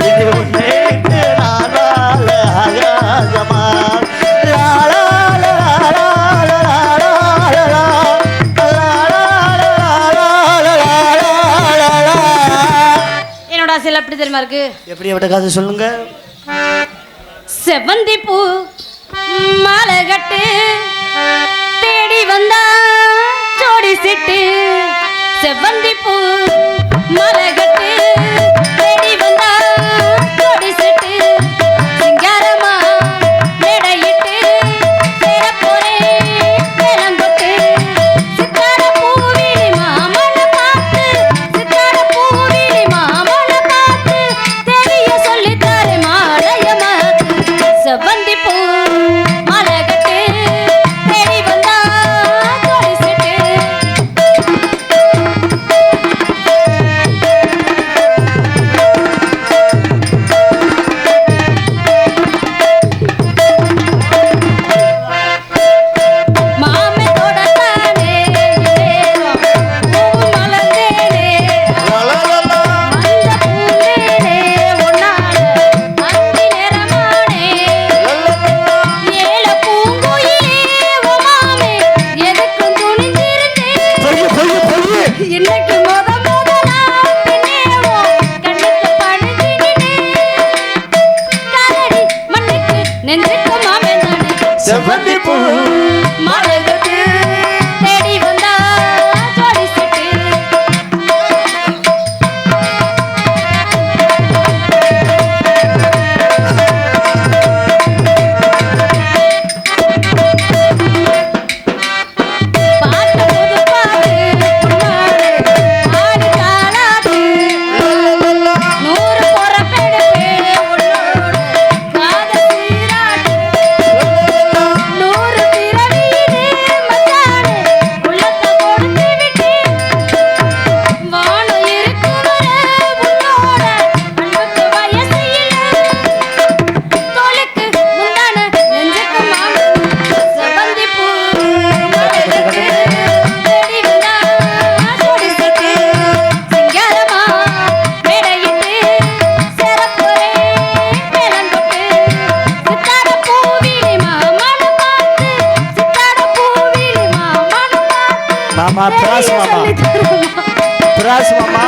இது உன்னைட்டு நான் வாழ ஆகாதமா லா, லா, லா, லா, லா, லா, லா, லா, லா. என்னோட ஆசையில் எப்படி தெரியுமா இருக்கு? எப்படி விட்ட கதை சொல்லுங்க. செவந்தி பூ மாலை கட்டு தேடி வந்தா ஜோடி சிட்டு. செவந்தி பூ மாலை கட்டு தேடி வந்தா ஜோடி சிட்டு. சிங்காரமா மேடையிட்டு சேர போறேன் மேலங்கொட்டு. சித்தார பூவிழி மாமனை பார்த்து சித்தார பூவிழி மாமனை பார்த்து தெரிய சொல்லித்தாரு மாலைய மாத்து. செவந்தி பூ மாலை கட்டு தேடி வந்தா ஜோடி சிட்டு. மாமே தொடத்தானே நேரம் பூ மலர்ந்தேனே மஞ்ச பூந்தேனே ஒன்னால அந்தி நிறமானே. ஏழ பூங்குயிலே ஓ மாமே எதுக்கும் துணிஞ்சிருந்தேன். இன்னைக்கு முதலா பின்னேவோ கண்ணுக்கு பணிஞ்சினேன். காலடி மண்ணுக்கு நெஞ்சுக்கு மாமே தானே. செவ்வந்தி பூ மாலை கட்டு தேடி வந்தா ஜோடி சிட்டு. பாட்டு புது பாட்டு புன்னாரு ஆடி தாலாட்டு. 100 பொறப்பெடுப்பே உன்னோடு காதல் சீராட்டு. 100 பிறவியிலே மச்சானே உள்ளத்தை கொடுத்து விட்டேன். வானம் இருக்கும் வரை உன்னோட அன்புக்கு வயசு இல்லை. தோளுக்கு முந்தான நெஞ்சுக்கு மாமன். செவந்தி பூ மாலை கட்டு தேடி வந்தா ஜோடி சிட்டு. சிங்காரமா மேடையிட்டு சேர போறேன் மேலங்கொட்டு. சித்தாட பூவிழி மாமனை பார்த்து சித்தாட பூவிழி மாமனை பார்த்து மாமா பிராஸ் மாமா சொல்லித் தருமா. பிராஸ் மாமா